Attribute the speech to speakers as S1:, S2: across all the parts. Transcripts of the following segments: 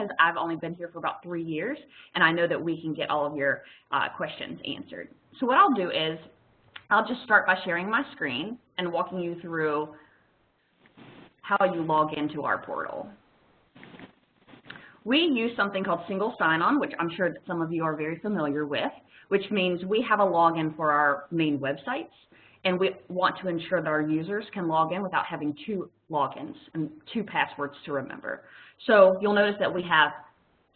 S1: as I've only been here for about 3 years, and I know that we can get all of your questions answered. So what I'll do is I'll just start by sharing my screen and walking you through how you log into our portal. We use something called single sign-on, which I'm sure that some of you are very familiar with, which means we have a login for our main websites, and we want to ensure that our users can log in without having 2 logins and 2 passwords to remember. So you'll notice that we have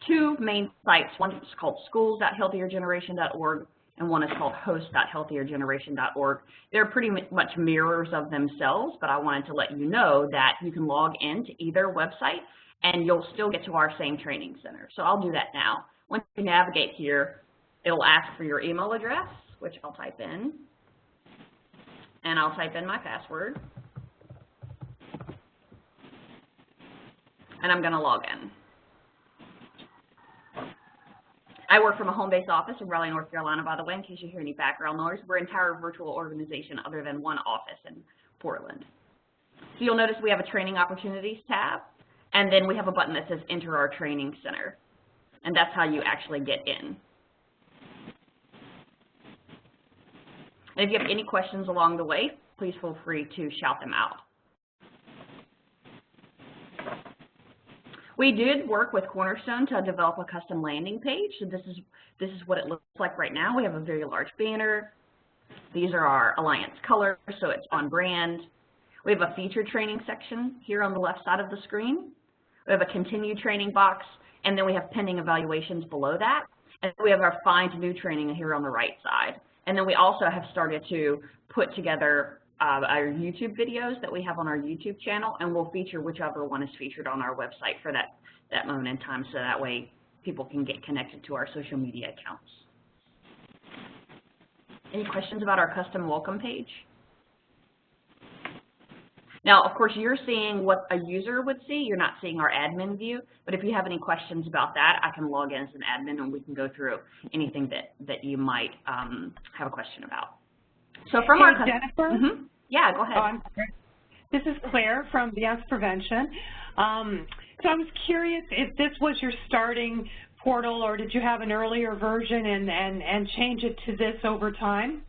S1: 2 main sites. One is called schools.healthiergeneration.org, and one is called host.healthiergeneration.org. They're pretty much mirrors of themselves, but I wanted to let you know that you can log into either website and you'll still get to our same training center. So I'll do that now. Once you navigate here, it'll ask for your email address, which I'll type in, and I'll type in my password, and I'm going to log in. I work from a home-based office in Raleigh, North Carolina, by the way, in case you hear any background noise. We're an entire virtual organization other than one office in Portland. So you'll notice we have a Training Opportunities tab, and then we have a button that says Enter Our Training Center, and that's how you actually get in. And if you have any questions along the way, please feel free to shout them out. We did work with Cornerstone to develop a custom landing page. So this is what it looks like right now. We have a very large banner. These are our Alliance colors, so it's on brand. We have a featured training section here on the left side of the screen. We have a continued training box, and then we have pending evaluations below that. And we have our find new training here on the right side. And then we also have started to put together our YouTube videos that we have on our YouTube channel, and we'll feature whichever one is featured on our website for that moment in time, so that way people can get connected to our social media accounts. Any questions about our custom welcome page? Now, of course, you're seeing what a user would see. You're not seeing our admin view, but if you have any questions about that, I can log in as an admin and we can go through anything that you might have a question about. So from our
S2: Jennifer?
S1: Yeah, go ahead.
S2: This is Claire from Beyond Prevention. So I was curious if this was your starting portal, or did you have an earlier version and change it to this over time?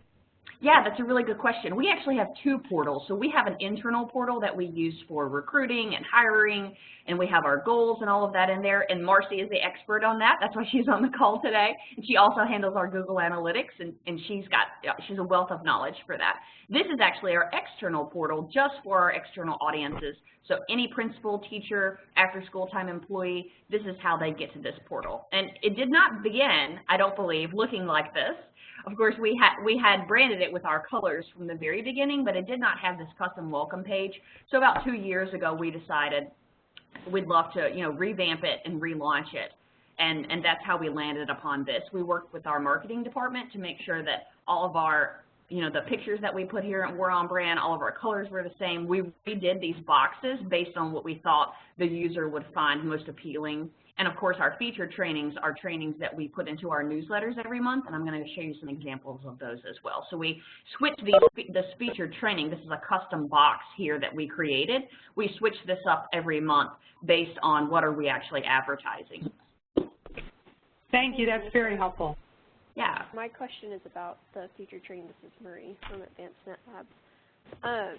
S1: Yeah, that's a really good question. We actually have 2 portals. So we have an internal portal that we use for recruiting and hiring, and we have our goals and all of that in there. And Marcy is the expert on that. That's why she's on the call today. And she also handles our Google Analytics, and she's a wealth of knowledge for that. This is actually our external portal just for our external audiences. So any principal, teacher, after-school time employee, this is how they get to this portal. And it did not begin, I don't believe, looking like this. Of course, we had branded it with our colors from the very beginning, but it did not have this custom welcome page. So about 2 years ago, we decided we'd love to, revamp it and relaunch it, and that's how we landed upon this. We worked with our marketing department to make sure that all of our, the pictures that we put here were on brand, all of our colors were the same. We redid these boxes based on what we thought the user would find most appealing. And of course, our featured trainings are trainings that we put into our newsletters every month, and I'm going to show you some examples of those as well. So we switched this featured training. This is a custom box here that we created. We switch this up every month based on what are we actually advertising.
S2: Thank you. That's very helpful.
S1: Yeah.
S3: My question is about the featured training. This is Marie from Advanced Net Labs.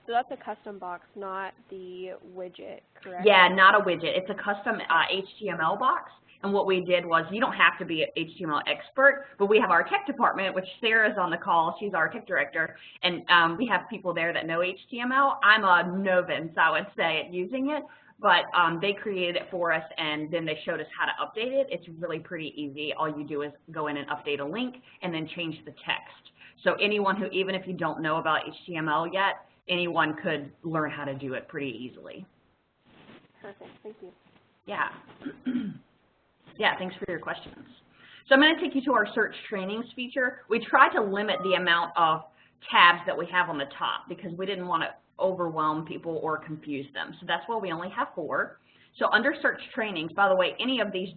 S3: So that's a custom box, not the widget, correct?
S1: Yeah, not a widget. It's a custom HTML box. And what we did was, you don't have to be an HTML expert, but we have our tech department, which Sarah's on the call. She's our tech director. And we have people there that know HTML. I'm a novice, I would say, at using it. But they created it for us, and then they showed us how to update it. It's really pretty easy. All you do is go in and update a link and then change the text. So anyone who, even if you don't know about HTML yet, anyone could learn how to do it pretty easily.
S3: Perfect. Thank you.
S1: Yeah. Yeah, thanks for your questions. So I'm going to take you to our search trainings feature. We try to limit the amount of tabs that we have on the top because we didn't want to overwhelm people or confuse them. So that's why we only have 4. So under search trainings, by the way, any of these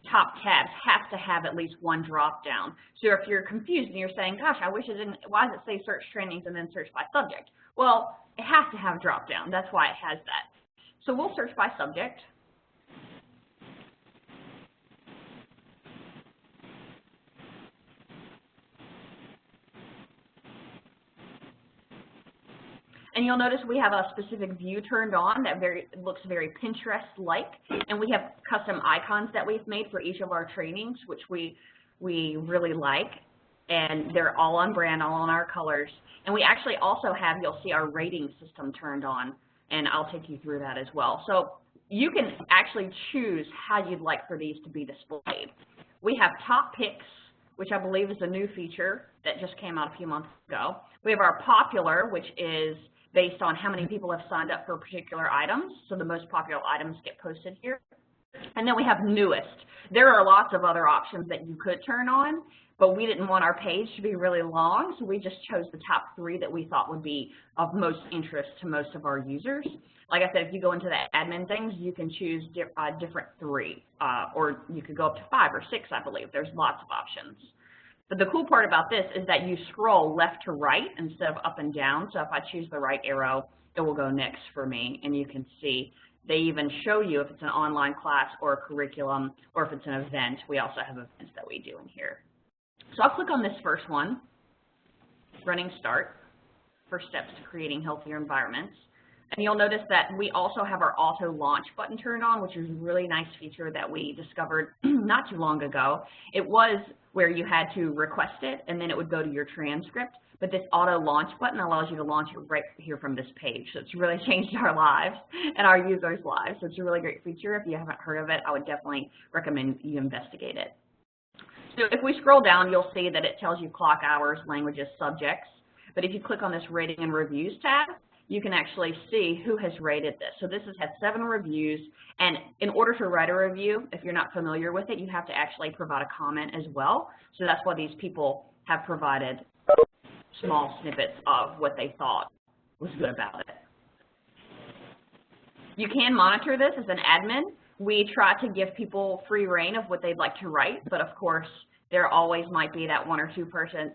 S1: top tabs have to have at least one drop down. So if you're confused and you're saying, gosh, I wish it didn't, why does it say search trainings and then search by subject? Well, it has to have drop down. That's why it has that. So we'll search by subject. And you'll notice we have a specific view turned on that looks very Pinterest-like, and we have custom icons that we've made for each of our trainings, which we really like, and they're all on brand, all on our colors. And we actually also have, you'll see our rating system turned on, and I'll take you through that as well. So you can actually choose how you'd like for these to be displayed. We have top picks, which I believe is a new feature that just came out a few months ago. We have our popular, which is based on how many people have signed up for particular items. So the most popular items get posted here. And then we have newest. There are lots of other options that you could turn on, but we didn't want our page to be really long, so we just chose the top 3 that we thought would be of most interest to most of our users. Like I said, if you go into the admin things, you can choose different 3, or you could go up to 5 or 6, I believe. There's lots of options. But the cool part about this is that you scroll left to right instead of up and down. So if I choose the right arrow, it will go next for me, and you can see they even show you if it's an online class or a curriculum or if it's an event. We also have events that we do in here. So I'll click on this first one, Running Start, First Steps to Creating Healthier Environments. And you'll notice that we also have our auto launch button turned on, which is a really nice feature that we discovered not too long ago. It was where you had to request it, and then it would go to your transcript. But this auto launch button allows you to launch it right here from this page. So it's really changed our lives and our users' lives. So it's a really great feature. If you haven't heard of it, I would definitely recommend you investigate it. So if we scroll down, you'll see that it tells you clock hours, languages, subjects. But if you click on this rating and reviews tab, you can actually see who has rated this. So this has had 7 reviews, and in order to write a review, if you're not familiar with it, you have to actually provide a comment as well. So that's why these people have provided small snippets of what they thought was good about it. You can monitor this as an admin. We try to give people free reign of what they'd like to write, but of course, there always might be that 1 or 2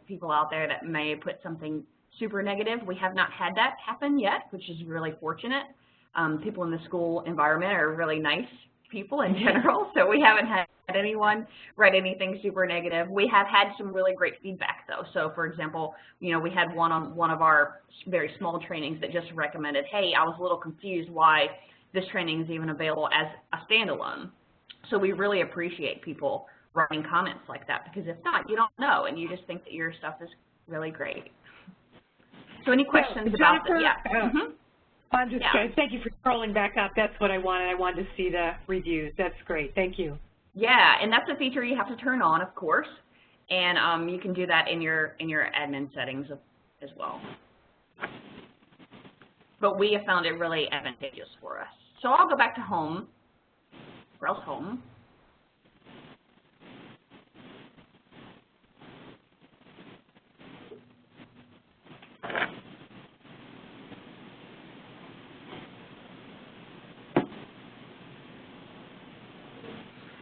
S1: people out there that may put something super negative. We have not had that happen yet, which is really fortunate. People in the school environment are really nice people in general, so we haven't had anyone write anything super negative. We have had some really great feedback though. So for example, you know, we had one on one of our very small trainings that just recommended, hey, I was a little confused why this training is even available as a standalone. So we really appreciate people writing comments like that, because if not, you don't know, and you just think that your stuff is really great. So any questions about that? Yeah.
S2: I'm just thank you for scrolling back up. That's what I wanted. I wanted to see the reviews. That's great. Thank you.
S1: Yeah, and that's a feature you have to turn on, of course, and you can do that in your admin settings as well. But we have found it really advantageous for us. So I'll go back to home. Browse home.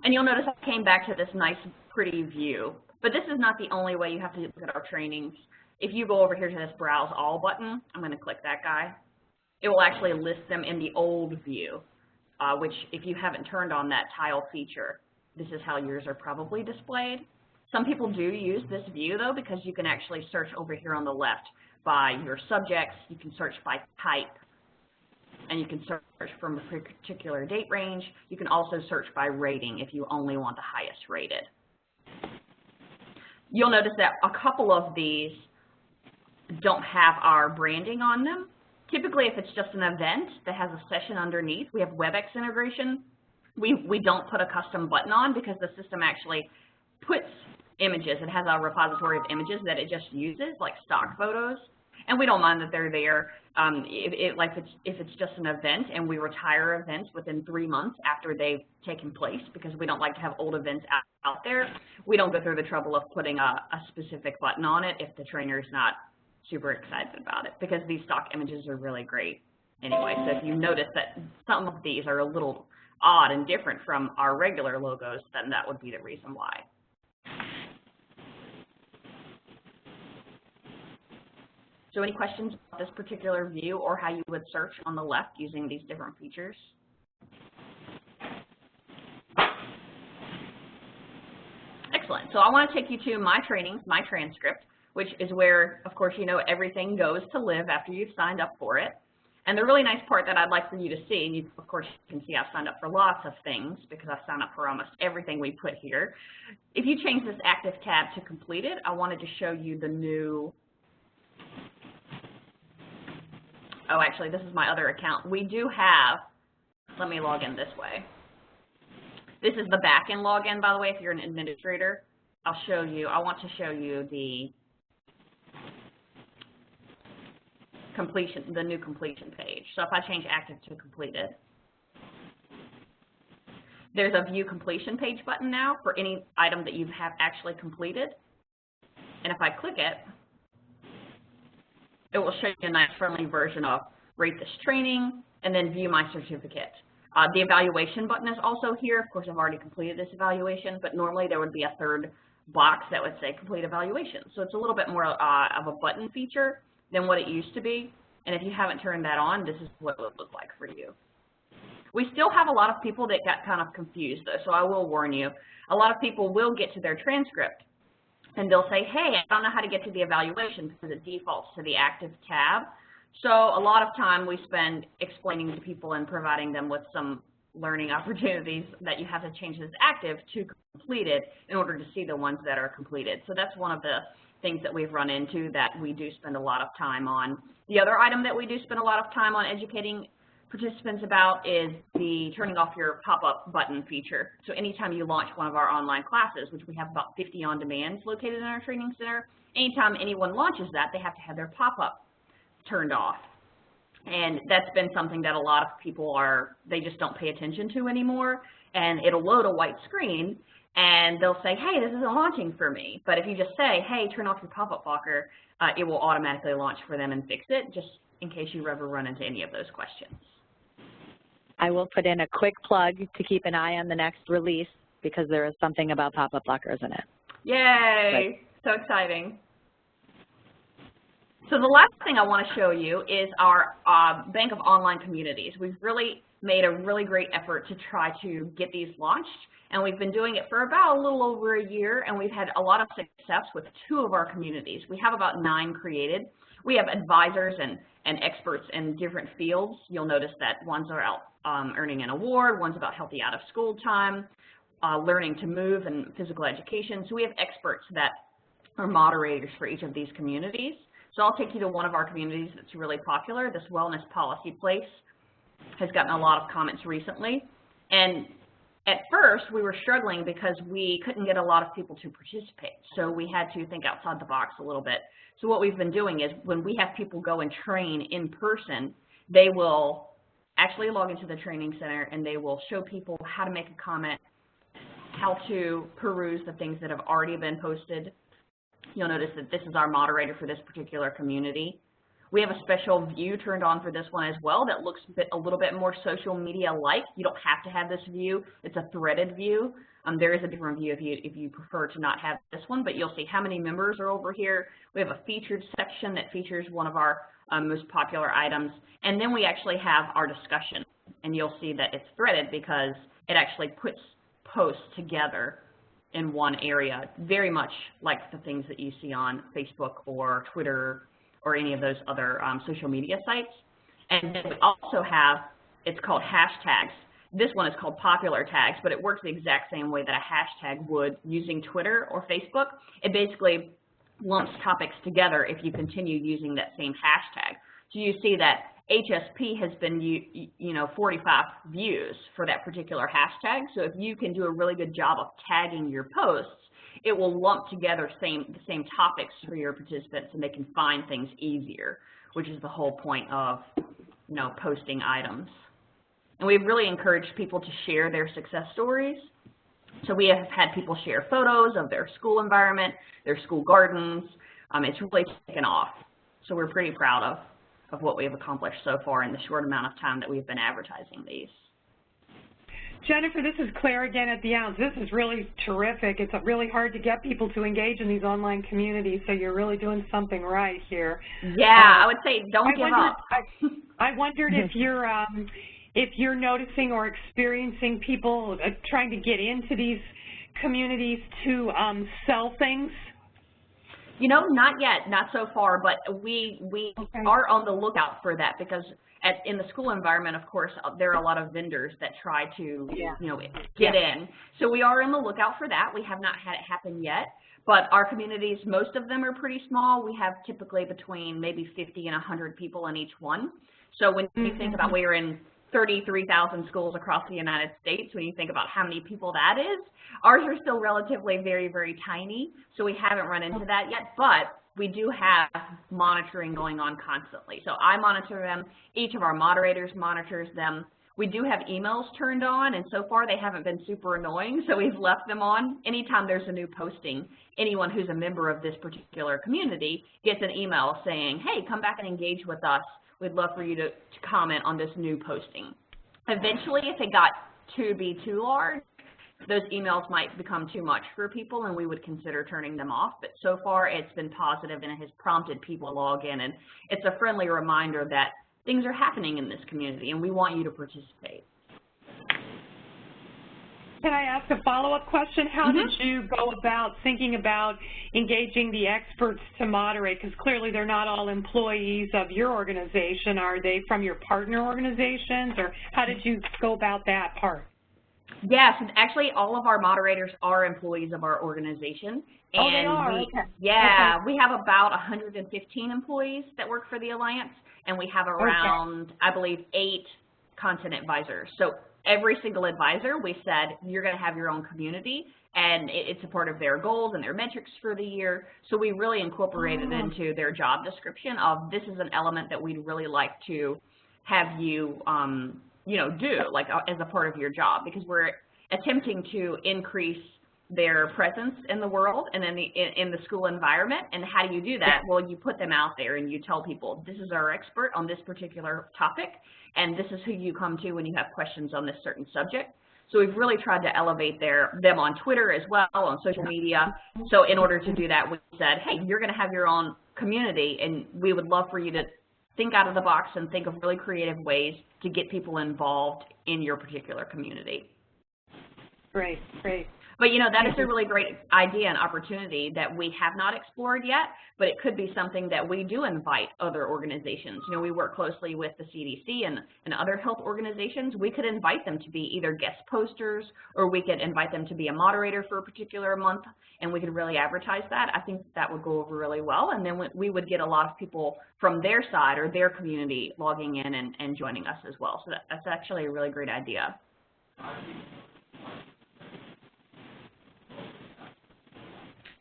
S1: And you'll notice I came back to this nice, pretty view. But this is not the only way you have to look at our trainings. If you go over here to this Browse All button, I'm going to click that guy. It will actually list them in the old view, which if you haven't turned on that tile feature, this is how yours are probably displayed. Some people do use this view, though, because you can actually search over here on the left by your subjects. You can search by type, and you can search from a particular date range. You can also search by rating if you only want the highest rated. You'll notice that a couple of these don't have our branding on them. Typically, if it's just an event that has a session underneath, we have WebEx integration. We don't put a custom button on because the system actually puts images. It has a repository of images that it just uses, like stock photos. And we don't mind that they're there. If it's just an event and we retire events within 3 months after they've taken place, because we don't like to have old events out there, we don't go through the trouble of putting a specific button on it if the trainer is not super excited about it, because these stock images are really great anyway. So if you notice that some of these are a little odd and different from our regular logos, then that would be the reason why. So any questions about this particular view or how you would search on the left using these different features? Excellent. So I want to take you to my trainings, my transcript, which is where, of course, you know, everything goes to live after you've signed up for it. And the really nice part that I'd like for you to see, and you, of course, you can see I've signed up for lots of things because I've signed up for almost everything we put here. If you change this active tab to completed, I wanted to show you the new, oh, actually, this is my other account. We do have, let me log in this way. This is the back-end login, by the way, if you're an administrator. I'll show you, I want to show you the completion, the new completion page. So if I change active to completed, there's a view completion page button now for any item that you have actually completed. And if I click it, it will show you a nice friendly version of rate this training and then view my certificate. The evaluation button is also here. Of course, I've already completed this evaluation, but normally there would be a third box that would say complete evaluation. So it's a little bit more of a button feature than what it used to be. And if you haven't turned that on, this is what it would look like for you. We still have a lot of people that got kind of confused, though, so I will warn you. A lot of people will get to their transcript, and they'll say, hey, I don't know how to get to the evaluation because it defaults to the active tab. So a lot of time we spend explaining to people and providing them with some learning opportunities that you have to change this active to completed in order to see the ones that are completed. So that's one of the things that we've run into that we do spend a lot of time on. The other item that we do spend a lot of time on educating participants about is the turning off your pop-up button feature. So anytime you launch one of our online classes, which we have about 50 on-demands located in our training center, anytime anyone launches that, they have to have their pop-up turned off. And that's been something that a lot of people they just don't pay attention to anymore. And it'll load a white screen, and they'll say, hey, this isn't launching for me. But if you just say, hey, turn off your pop-up blocker, it will automatically launch for them and fix it, just in case you ever run into any of those questions.
S4: I will put in a quick plug to keep an eye on the next release because there is something about pop-up blockers in it.
S1: Yay! So exciting. So the last thing I want to show you is our bank of online communities. We've really made a really great effort to try to get these launched, and we've been doing it for about a little over a year, and we've had a lot of success with 2 of our communities. We have about 9 created. We have advisors and experts in different fields. You'll notice that one's are out earning an award, one's about healthy out of school time, learning to move and physical education. So we have experts that are moderators for each of these communities. So I'll take you to one of our communities that's really popular. This Wellness Policy Place has gotten a lot of comments recently. And at first, we were struggling because we couldn't get a lot of people to participate. So we had to think outside the box a little bit. So what we've been doing is when we have people go and train in person, they will actually log into the training center and they will show people how to make a comment, how to peruse the things that have already been posted. You'll notice that this is our moderator for this particular community. We have a special view turned on for this one as well that looks a little bit more social media-like. You don't have to have this view. It's a threaded view. There is a different view if you prefer to not have this one, but you'll see how many members are over here. We have a featured section that features one of our most popular items. And then we actually have our discussion. And you'll see that it's threaded because it actually puts posts together in one area, very much like the things that you see on Facebook or Twitter or any of those other social media sites. And then we also have, it's called hashtags. This one is called popular tags, but it works the exact same way that a hashtag would using Twitter or Facebook. It basically lumps topics together if you continue using that same hashtag. So you see that HSP has been 45 views for that particular hashtag. So if you can do a really good job of tagging your posts, it will lump together the same topics for your participants, and they can find things easier, which is the whole point of posting items. And we've really encouraged people to share their success stories. So we have had people share photos of their school environment, their school gardens. It's really taken off. So we're pretty proud of what we've accomplished so far in the short amount of time that we've been advertising these.
S2: Jennifer, this is Claire again at the Ounce. This is really terrific. It's really hard to get people to engage in these online communities, so you're really doing something right here.
S1: Yeah, I would say don't give up.
S2: I wondered if you're noticing or experiencing people trying to get into these communities to sell things.
S1: You know, not yet, not so far, but we
S2: Okay.
S1: are on the lookout for that because in the school environment, of course, there are a lot of vendors that try to,
S2: Yeah.
S1: you know, get in. So we are on the lookout for that. We have not had it happen yet, but our communities, most of them are pretty small. We have typically between maybe 50 and 100 people in each one. So when you think about we're in 33,000 schools across the United States, when you think about how many people that is, ours are still relatively very, very tiny, so we haven't run into that yet, but we do have monitoring going on constantly. So I monitor them, each of our moderators monitors them. We do have emails turned on, and so far they haven't been super annoying, so we've left them on. Anytime there's a new posting, anyone who's a member of this particular community gets an email saying, hey, come back and engage with us. We'd love for you to comment on this new posting. Eventually, if it got to be too large, those emails might become too much for people and we would consider turning them off. But so far, it's been positive and it has prompted people to log in. And it's a friendly reminder that things are happening in this community and we want you to participate.
S2: Can I ask a follow-up question? How did you go about thinking about engaging the experts to moderate? Because clearly they're not all employees of your organization. Are they from your partner organizations, or how did you go about that part?
S1: Yes, actually all of our moderators are employees of our organization. And
S2: oh, they are? Okay.
S1: Yeah,
S2: okay.
S1: We have about 115 employees that work for the Alliance, and we have around, I believe, 8 content advisors. So every single advisor, we said, you're going to have your own community, and it's a part of their goals and their metrics for the year. So we really incorporated into their job description of this is an element that we'd really like to have you, you know, do, like as a part of your job, because we're attempting to increase their presence in the world and in the school environment. And how do you do that? Well, you put them out there and you tell people, this is our expert on this particular topic, and this is who you come to when you have questions on this certain subject. So we've really tried to elevate them on Twitter as well, on social media. So in order to do that, we said, hey, you're going to have your own community, and we would love for you to think out of the box and think of really creative ways to get people involved in your particular community.
S2: Great, great.
S1: But, you know, that is a really great idea and opportunity that we have not explored yet, but it could be something that we do invite other organizations. You know, we work closely with the CDC and other health organizations. We could invite them to be either guest posters, or we could invite them to be a moderator for a particular month, and we could really advertise that. I think that would go over really well, and then we would get a lot of people from their side or their community logging in and joining us as well. So that's actually a really great idea.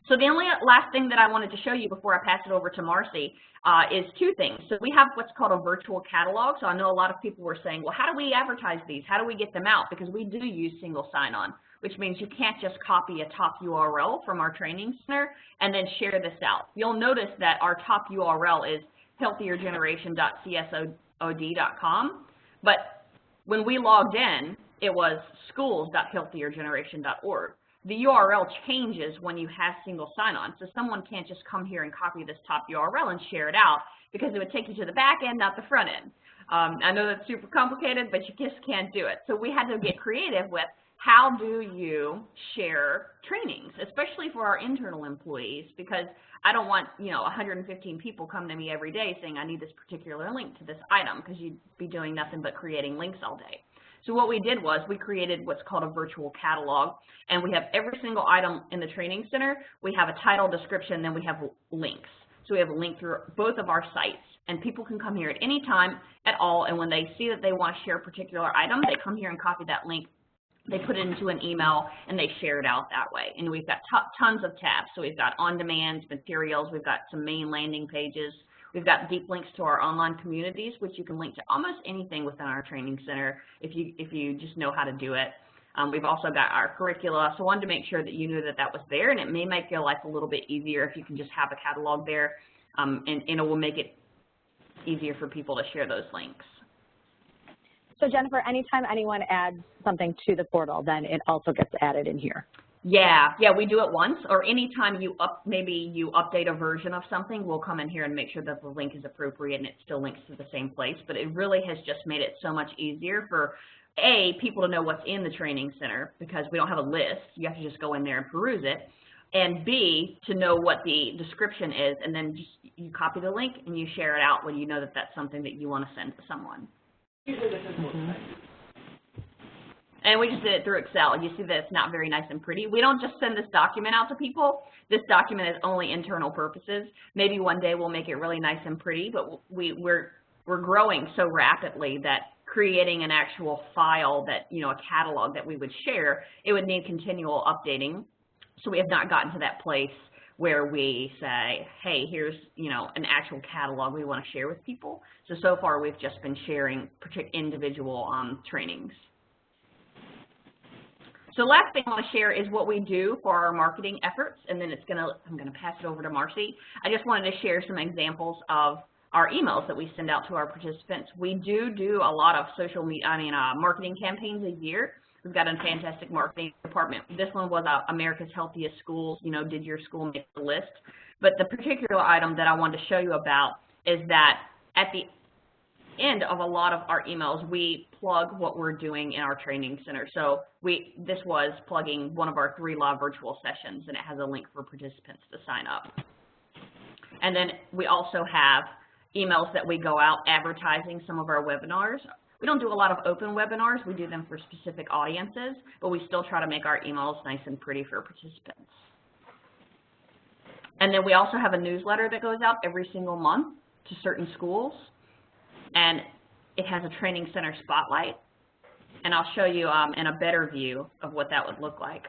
S1: So the only last thing that I wanted to show you before I pass it over to Marcy is 2 things. So we have what's called a virtual catalog. So I know a lot of people were saying, well, how do we advertise these? How do we get them out? Because we do use single sign-on, which means you can't just copy a top URL from our training center and then share this out. You'll notice that our top URL is healthiergeneration.csod.com, but when we logged in, it was schools.healthiergeneration.org. The URL changes when you have single sign-on, so someone can't just come here and copy this top URL and share it out, because it would take you to the back end, not the front end. I know that's super complicated, but you just can't do it. So we had to get creative with how do you share trainings, especially for our internal employees, because I don't want, you know, 115 people come to me every day saying I need this particular link to this item, because you'd be doing nothing but creating links all day. So what we did was we created what's called a virtual catalog, and we have every single item in the training center. We have a title, description, then we have links. So we have a link through both of our sites, and people can come here at any time at all, and when they see that they want to share a particular item, they come here and copy that link. They put it into an email, and they share it out that way. And we've got tons of tabs. So we've got on-demand materials. We've got some main landing pages. We've got deep links to our online communities, which you can link to almost anything within our training center if you just know how to do it. We've also got our curricula, so I wanted to make sure that you knew that that was there, and it may make your life a little bit easier if you can just have a catalog there, and it will make it easier for people to share those links.
S4: So Jennifer, anytime anyone adds something to the portal, then it also gets added in here.
S1: Yeah, we do it once, or anytime maybe you update a version of something, we'll come in here and make sure that the link is appropriate and it still links to the same place. But it really has just made it so much easier for, people to know what's in the training center, because we don't have a list. You have to just go in there and peruse it. and B, to know what the description is, and then just you copy the link and you share it out when you know that that's something that you want to send to someone. And we just did it through Excel. You see that it's not very nice and pretty. We don't just send this document out to people. This document is only internal purposes. Maybe one day we'll make it really nice and pretty, but we're growing so rapidly that creating an actual file that, you know, a catalog that we would share, it would need continual updating. So we have not gotten to that place where we say, hey, here's, you know, an actual catalog we want to share with people. So far we've just been sharing individual trainings. So last thing I want to share is what we do for our marketing efforts, and then I'm going to pass it over to Marcy. I just wanted to share some examples of our emails that we send out to our participants. We do a lot of marketing campaigns a year. We've got a fantastic marketing department. This one was America's Healthiest Schools, you know, did your school make the list? But the particular item that I wanted to show you about is that at the end of a lot of our emails, we plug what we're doing in our training center. So this was plugging one of our 3 live virtual sessions, and it has a link for participants to sign up. And then we also have emails that we go out advertising some of our webinars. We don't do a lot of open webinars. We do them for specific audiences, but we still try to make our emails nice and pretty for participants. And then we also have a newsletter that goes out every single month to certain schools, and it has a training center spotlight. And I'll show you in a better view of what that would look like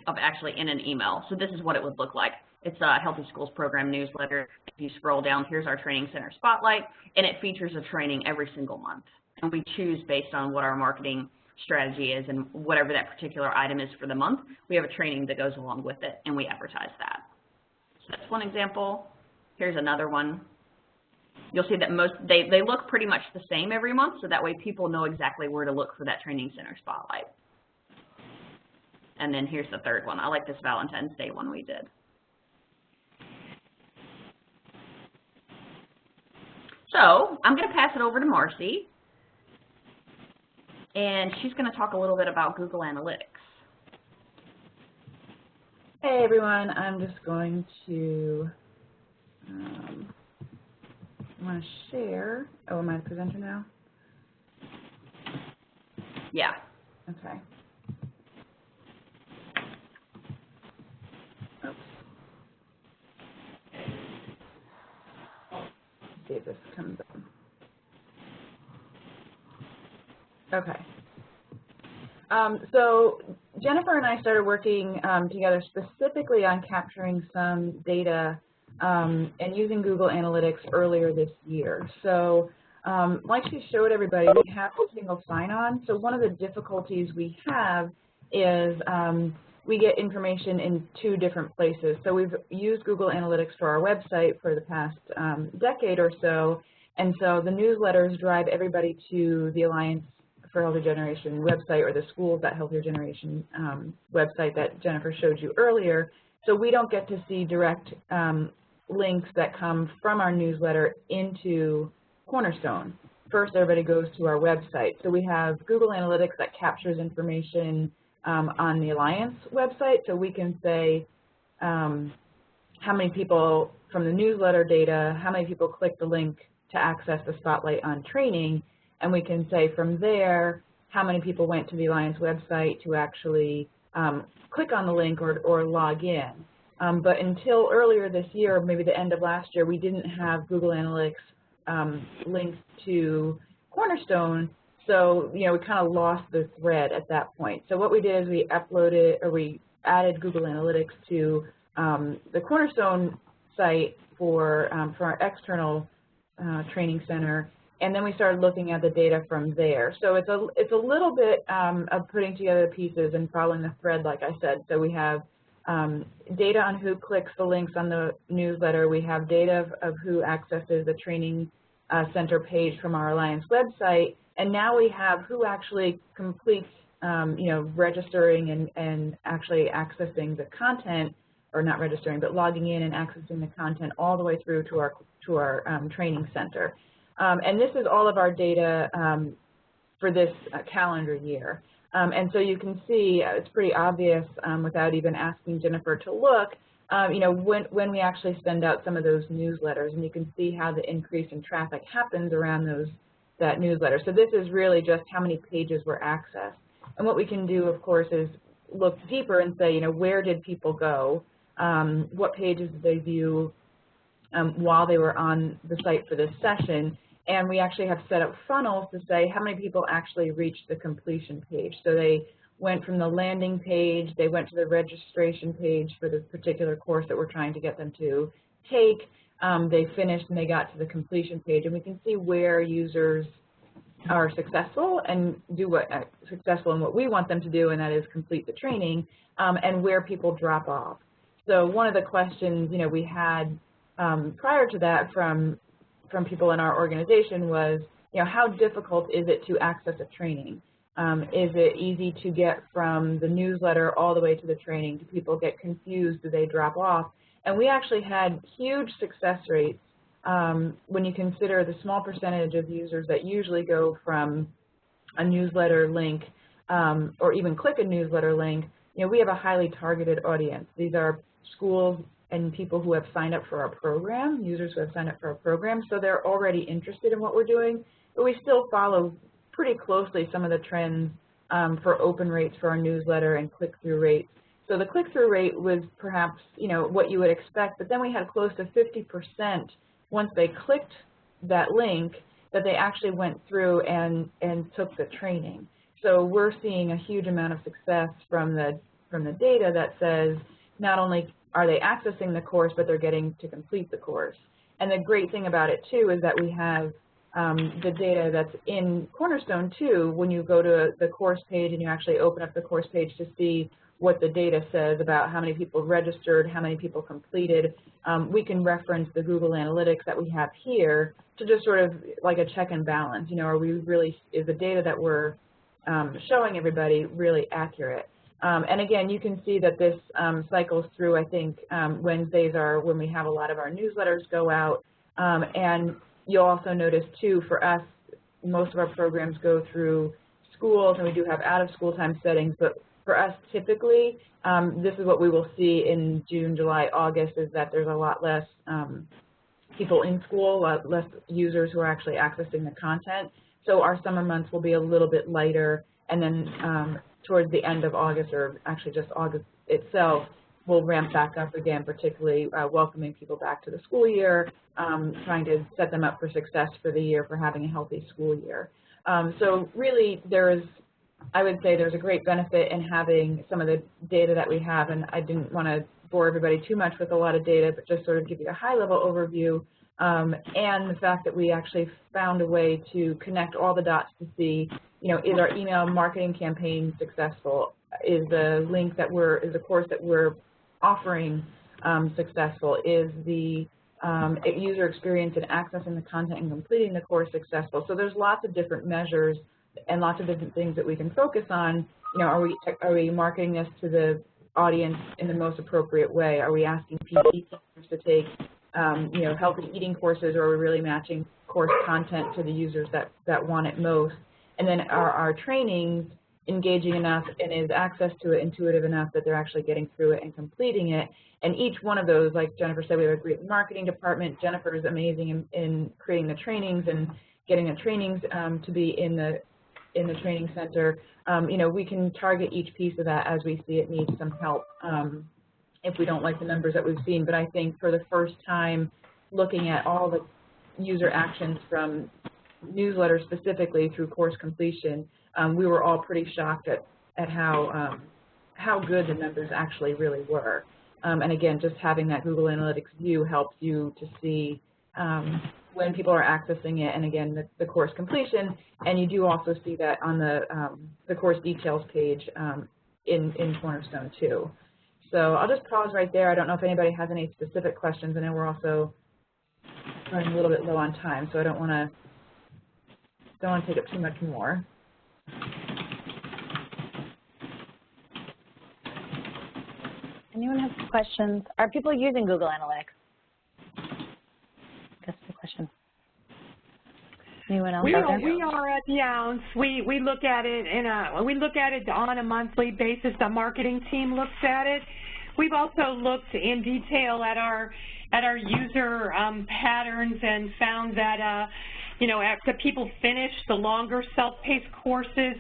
S1: of actually in an email. So this is what it would look like. It's a Healthy Schools Program newsletter. If you scroll down, here's our Training Center Spotlight, and it features a training every single month. And we choose based on what our marketing strategy is and whatever that particular item is for the month. We have a training that goes along with it, and we advertise that. So that's one example. Here's another one. You'll see that they look pretty much the same every month, so that way people know exactly where to look for that Training Center Spotlight. And then here's the third one. I like this Valentine's Day one we did. So I'm going to pass it over to Marcy, and she's going to talk a little bit about Google Analytics.
S5: Hey everyone, I'm just going to want to share. Oh, am I the presenter now?
S1: Yeah.
S5: Okay. Oops. See if this comes up. Okay. So Jennifer and I started working together specifically on capturing some data and using Google Analytics earlier this year. So like she showed everybody, we have a single sign-on. So one of the difficulties we have is we get information in 2 different places. So we've used Google Analytics for our website for the past decade or so, and so the newsletters drive everybody to the Alliance for Healthier Generation website, or the Schools That Healthier Generation website that Jennifer showed you earlier. So we don't get to see direct links that come from our newsletter into Cornerstone. First, everybody goes to our website. So we have Google Analytics that captures information on the Alliance website, so we can say how many people from the newsletter data, how many people click the link to access the Spotlight on training, and we can say from there how many people went to the Alliance website to actually click on the link or log in. But until earlier this year, maybe the end of last year, we didn't have Google Analytics linked to Cornerstone, so you know we kind of lost the thread at that point. So what we did is we added Google Analytics to the Cornerstone site for our external training center, and then we started looking at the data from there. So it's a little bit of putting together the pieces and following the thread, like I said. So we have data on who clicks the links on the newsletter. We have data of who accesses the training center page from our Alliance website, and now we have who actually completes, you know, registering and actually accessing the content, or not registering, but logging in and accessing the content all the way through to our training center. And this is all of our data for this calendar year. And so you can see it's pretty obvious without even asking Jennifer to look, you know, when we actually send out some of those newsletters, and you can see how the increase in traffic happens around that newsletter. So this is really just how many pages were accessed. And what we can do, of course, is look deeper and say, you know, where did people go? What pages did they view while they were on the site for this session? And we actually have set up funnels to say how many people actually reached the completion page. So they went from the landing page, they went to the registration page for the particular course that we're trying to get them to take. They finished and they got to the completion page, and we can see where users are successful and do what successful in what we want them to do, and that is complete the training, and where people drop off. So one of the questions, you know, we had prior to that from people in our organization was, you know, how difficult is it to access a training? Is it easy to get from the newsletter all the way to the training? Do people get confused? Do they drop off? And we actually had huge success rates when you consider the small percentage of users that usually go from a newsletter link or even click a newsletter link. You know, we have a highly targeted audience. These are schools and people who have signed up for our program, users who have signed up for our program, so they're already interested in what we're doing, but we still follow pretty closely some of the trends for open rates for our newsletter and click-through rates. So the click-through rate was perhaps, you know, what you would expect, but then we had close to 50% once they clicked that link that they actually went through and took the training. So we're seeing a huge amount of success from the data that says not only are they accessing the course, but they're getting to complete the course. And the great thing about it, too, is that we have the data that's in Cornerstone, too. When you go to the course page and you actually open up the course page to see what the data says about how many people registered, how many people completed, we can reference the Google Analytics that we have here to just sort of like a check and balance. You know, are we really, is the data that we're showing everybody really accurate? And again, you can see that this cycles through, I think, Wednesdays are when we have a lot of our newsletters go out. And you'll also notice, too, for us, most of our programs go through schools, and we do have out-of-school time settings. But for us, typically, this is what we will see in June, July, August, is that there's a lot less people in school, a lot less users who are actually accessing the content. So our summer months will be a little bit lighter, and then towards the end of August, or actually just August itself, we'll ramp back up again, particularly welcoming people back to the school year, trying to set them up for success for the year, for having a healthy school year. So really there is, I would say there's a great benefit in having some of the data that we have, and I didn't want to bore everybody too much with a lot of data, but just sort of give you a high-level overview, and the fact that we actually found a way to connect all the dots to see, you know, is our email marketing campaign successful? Is the link that is the course that we're offering successful? Is the user experience in accessing the content and completing the course successful? So there's lots of different measures and lots of different things that we can focus on. You know, are we marketing this to the audience in the most appropriate way? Are we asking PE teachers to take you know, healthy eating courses, or are we really matching course content to the users that want it most? And then are our trainings engaging enough, and is access to it intuitive enough that they're actually getting through it and completing it? And each one of those, like Jennifer said, we have a great marketing department. Jennifer is amazing in creating the trainings and getting the trainings to be in the training center. You know, we can target each piece of that as we see it needs some help if we don't like the numbers that we've seen. But I think for the first time, looking at all the user actions from newsletters specifically through course completion, we were all pretty shocked at how good the numbers actually really were. And again, just having that Google Analytics view helps you to see when people are accessing it, and again, the course completion. And you do also see that on the course details page in Cornerstone too. So I'll just pause right there. I don't know if anybody has any specific questions. I know we're also running a little bit low on time, so I don't want to take up too much more.
S4: Anyone have questions? Are people using Google Analytics? That's the question. Anyone else
S2: We
S4: out there?
S2: are at the ounce. We look at it on a monthly basis. The marketing team looks at it. We've also looked in detail at our user patterns and found that after people finish the longer self-paced courses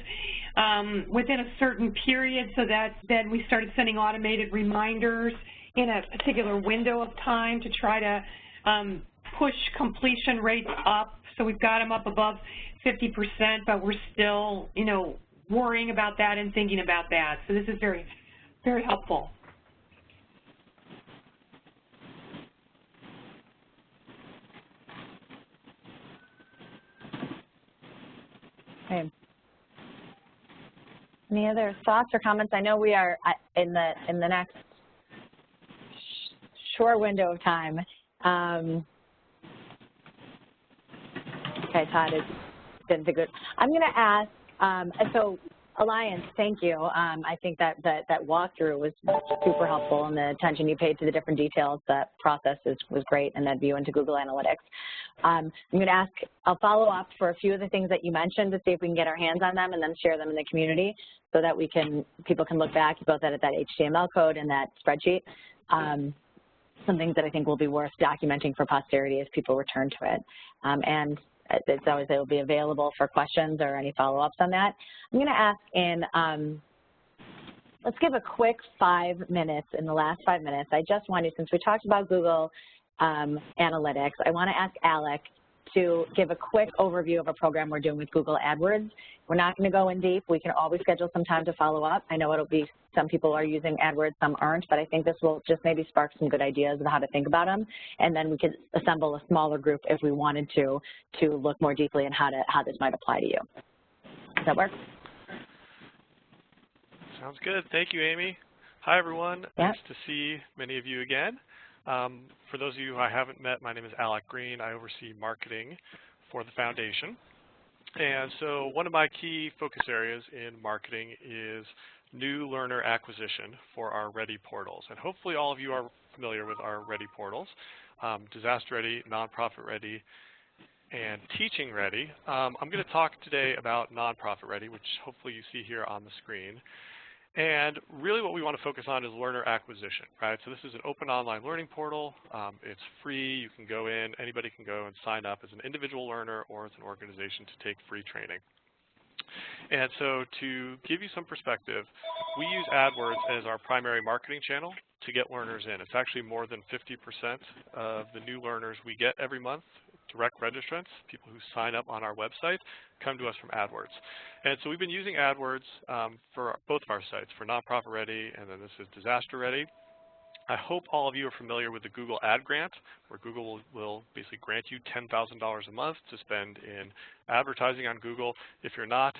S2: within a certain period, so that then we started sending automated reminders in a particular window of time to try to push completion rates up. So we've got them up above 50%, but we're still, worrying about that and thinking about that. So this is very, very helpful.
S4: Okay. Any other thoughts or comments? I know we are in the next short window of time. Okay, Todd did the good. I'm going to ask. So Alliance, thank you. I think that walkthrough was super helpful, and the attention you paid to the different details. That process was great, and that view into Google Analytics. I'm going to ask, I'll follow up for a few of the things that you mentioned to see if we can get our hands on them and then share them in the community so that people can look back both at that HTML code and that spreadsheet. Some things that I think will be worth documenting for posterity as people return to it. And it's always, it will be available for questions or any follow-ups on that. I'm going to ask let's give a quick 5 minutes, in the last 5 minutes. I just wanted, since we talked about Google Analytics, I want to ask Alec to give a quick overview of a program we're doing with Google AdWords. We're not going to go in deep. We can always schedule some time to follow up. I know it'll be, some people are using AdWords, some aren't, but I think this will just maybe spark some good ideas of how to think about them. And then we could assemble a smaller group if we wanted to look more deeply at how this might apply to you. Does that work?
S6: Sounds good. Thank you, Amy. Hi, everyone.
S4: Yep.
S6: Nice to see many of you again. For those of you who I haven't met, my name is Alec Green. I oversee marketing for the foundation. And so one of my key focus areas in marketing is new learner acquisition for our Ready portals. And hopefully all of you are familiar with our Ready portals, Disaster Ready, Nonprofit Ready, and Teaching Ready. I'm going to talk today about Nonprofit Ready, which hopefully you see here on the screen. And really what we want to focus on is learner acquisition, right? So this is an open online learning portal. It's free. You can go in. Anybody can go and sign up as an individual learner or as an organization to take free training. And so to give you some perspective, we use AdWords as our primary marketing channel to get learners in. It's actually more than 50% of the new learners we get every month, direct registrants, people who sign up on our website, come to us from AdWords. And so we've been using AdWords for both of our sites, for Nonprofit Ready, and then this is Disaster Ready. I hope all of you are familiar with the Google Ad Grant, where Google will basically grant you $10,000 a month to spend in advertising on Google. If you're not,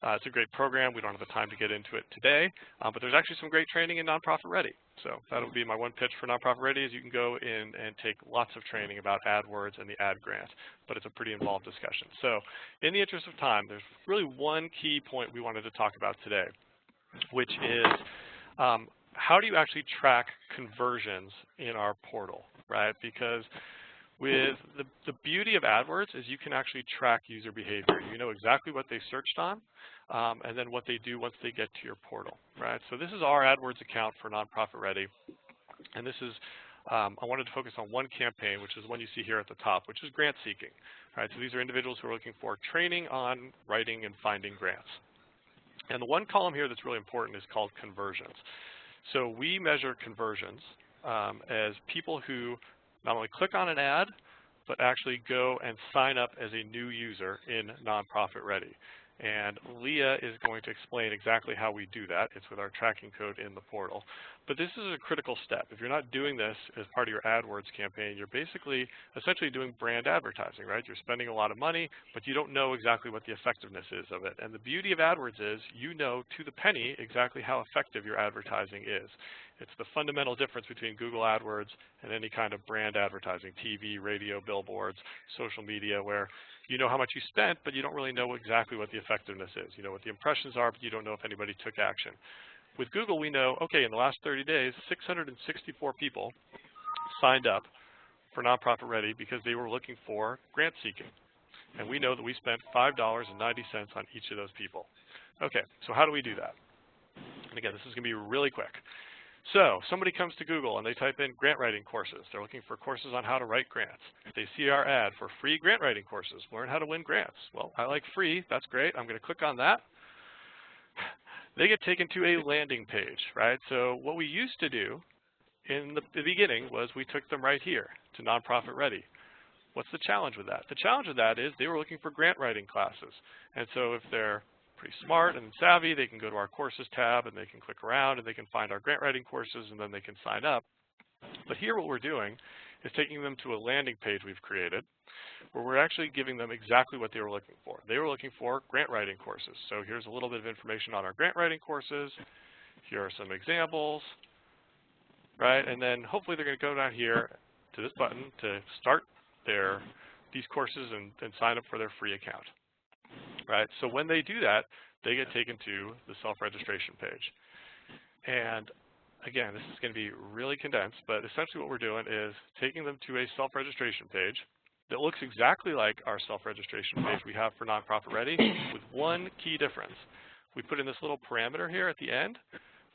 S6: it's a great program. We don't have the time to get into it today, but there's actually some great training in Nonprofit Ready. So that'll be my one pitch for Nonprofit Ready, is you can go in and take lots of training about AdWords and the Ad Grant, but it's a pretty involved discussion. So in the interest of time, there's really one key point we wanted to talk about today, which is how do you actually track conversions in our portal, right? Because with the beauty of AdWords is you can actually track user behavior. You know exactly what they searched on and then what they do once they get to your portal, right? So this is our AdWords account for Nonprofit Ready. And this is, I wanted to focus on one campaign, which is the one you see here at the top, which is grant seeking, right? So these are individuals who are looking for training on writing and finding grants. And the one column here that's really important is called conversions. So we measure conversions as people who not only click on an ad, but actually go and sign up as a new user in Nonprofit Ready. And Leah is going to explain exactly how we do that. It's with our tracking code in the portal. But this is a critical step. If you're not doing this as part of your AdWords campaign, you're basically essentially doing brand advertising, right? You're spending a lot of money, but you don't know exactly what the effectiveness is of it. And the beauty of AdWords is you know to the penny exactly how effective your advertising is. It's the fundamental difference between Google AdWords and any kind of brand advertising, TV, radio, billboards, social media, where you know how much you spent, but you don't really know exactly what the effectiveness is. You know what the impressions are, but you don't know if anybody took action. With Google, we know, okay, in the last 30 days, 664 people signed up for Nonprofit Ready because they were looking for grant seeking. And we know that we spent $5.90 on each of those people. Okay, so how do we do that? And again, this is going to be really quick. So somebody comes to Google and they type in grant writing courses. They're looking for courses on how to write grants. They see our ad for free grant writing courses, learn how to win grants. Well, I like free, that's great. I'm going to click on that. They get taken to a landing page, right? So what we used to do in the beginning was we took them right here to Nonprofit Ready. What's the challenge with that? The challenge with that is they were looking for grant writing classes. And so if they're pretty smart and savvy, they can go to our courses tab and they can click around and they can find our grant writing courses and then they can sign up. But here what we're doing is taking them to a landing page we've created where we're actually giving them exactly what they were looking for. They were looking for grant writing courses. So here's a little bit of information on our grant writing courses. Here are some examples, right? And then hopefully they're going to go down here to this button to start these courses and sign up for their free account, right? So when they do that, they get taken to the self-registration page. And again, this is going to be really condensed, but essentially what we're doing is taking them to a self-registration page that looks exactly like our self-registration page we have for Nonprofit Ready with one key difference. We put in this little parameter here at the end.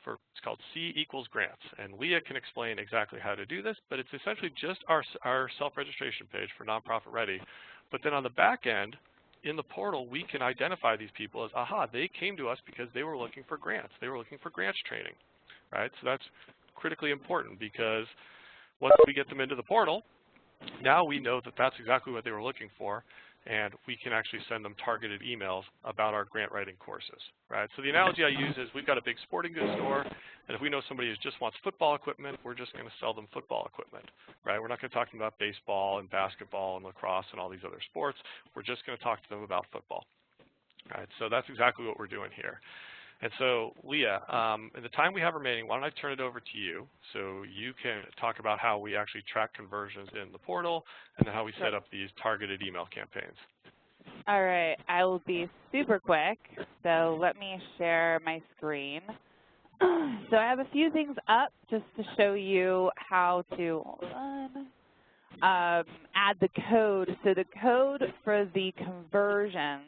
S6: It's called C equals grants, and Leah can explain exactly how to do this, but it's essentially just our self-registration page for Nonprofit Ready. But then on the back end, in the portal, we can identify these people as, aha, they came to us because they were looking for grants. They were looking for grants training, right? So that's critically important because once we get them into the portal, now we know that that's exactly what they were looking for, and we can actually send them targeted emails about our grant writing courses, right? So the analogy I use is we've got a big sporting goods store, and if we know somebody who just wants football equipment, we're just going to sell them football equipment, right? We're not going to talk to them about baseball and basketball and lacrosse and all these other sports. We're just going to talk to them about football, right? So that's exactly what we're doing here. And so, Leah, in the time we have remaining, why don't I turn it over to you so you can talk about how we actually track conversions in the portal and then how we set up these targeted email campaigns.
S7: All right, I will be super quick. So let me share my screen. So I have a few things up just to show you how to, hold on, add the code. So the code for the conversions,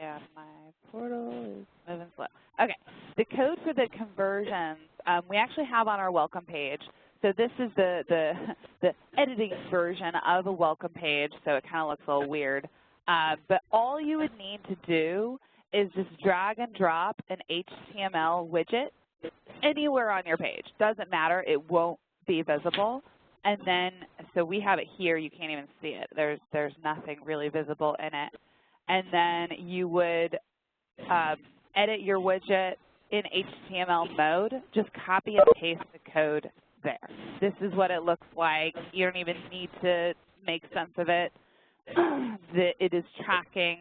S7: and my portal is moving slow. Okay, the code for the conversions we actually have on our welcome page. So this is the editing version of a welcome page, so it kind of looks a little weird. But all you would need to do is just drag and drop an HTML widget anywhere on your page. Doesn't matter, it won't be visible. And then, so we have it here, you can't even see it. There's nothing really visible in it. And then you would edit your widget in HTML mode, just copy and paste the code there. This is what it looks like. You don't even need to make sense of it. It is tracking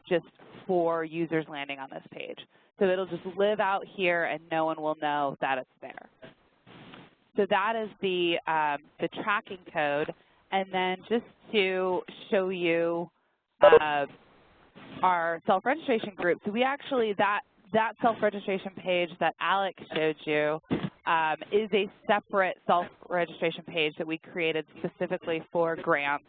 S7: just for users landing on this page. So it'll just live out here and no one will know that it's there. So that is the tracking code. And then just to show you our self-registration group. So we actually, that self-registration page that Alex showed you is a separate self-registration page that we created specifically for grants.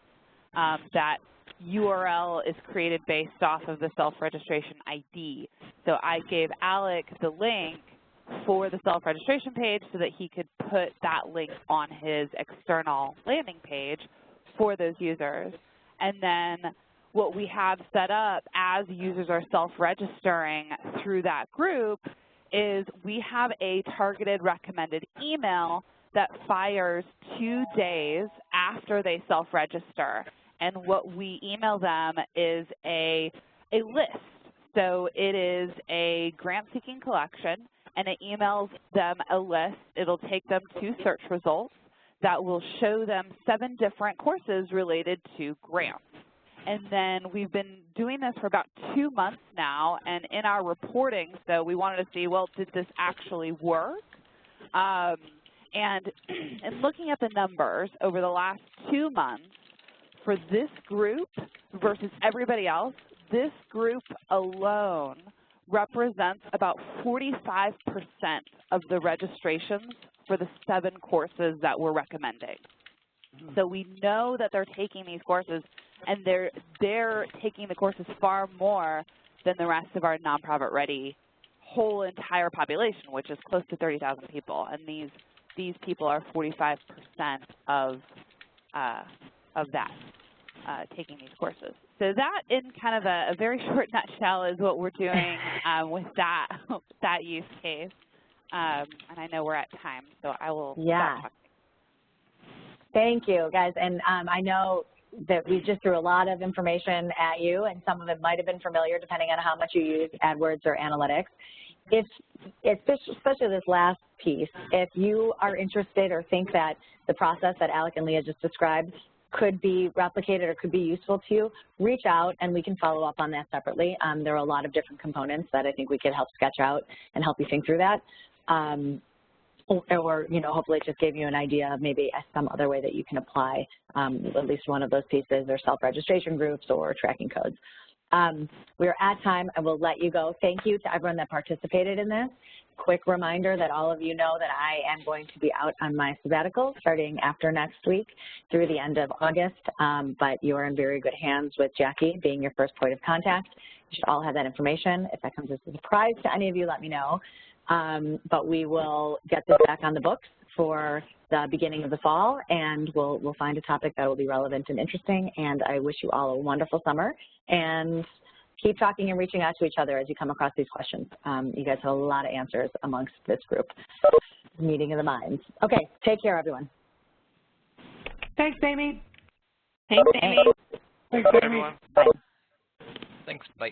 S7: That URL is created based off of the self-registration ID. So I gave Alex the link for the self-registration page so that he could put that link on his external landing page for those users. And then what we have set up as users are self-registering through that group is we have a targeted recommended email that fires 2 days after they self-register. And what we email them is a list. So it is a grant-seeking collection, and it emails them a list. It'll take them to search results that will show them 7 different courses related to grants. And then we've been doing this for about 2 months now, and in our reporting, so we wanted to see, well, did this actually work? And in looking at the numbers over the last 2 months, for this group versus everybody else, this group alone represents about 45% of the registrations for the 7 courses that we're recommending. So we know that they're taking these courses, and they're taking the courses far more than the rest of our nonprofit ready whole entire population, which is close to 30,000 people, and these people are 45% of that taking these courses. So that, in kind of a very short nutshell, is what we're doing with that use case. And I know we're at time, so I will stop talking.
S4: Thank you, guys. And I know that we just threw a lot of information at you, and some of it might have been familiar depending on how much you use AdWords or analytics. If, especially this last piece, if you are interested or think that the process that Alec and Leah just described could be replicated or could be useful to you, reach out and we can follow up on that separately. There are a lot of different components that I think we could help sketch out and help you think through that. Or, you know, hopefully it just gave you an idea of maybe some other way that you can apply at least one of those pieces, or self-registration groups or tracking codes. We are at time. I will let you go. Thank you to everyone that participated in this. Quick reminder that all of you know that I am going to be out on my sabbatical starting after next week through the end of August, but you are in very good hands with Jackie being your first point of contact. You should all have that information. If that comes as a surprise to any of you, let me know. But we will get this back on the books for the beginning of the fall, and we'll find a topic that will be relevant and interesting. And I wish you all a wonderful summer, and keep talking and reaching out to each other as you come across these questions. You guys have a lot of answers amongst this group. Meeting of the minds. Okay, take care, everyone.
S2: Thanks, Amy.
S7: Thanks, Amy.
S2: Thanks,
S6: Bye,
S2: Amy.
S6: everyone.
S4: Bye.
S8: Thanks. Bye.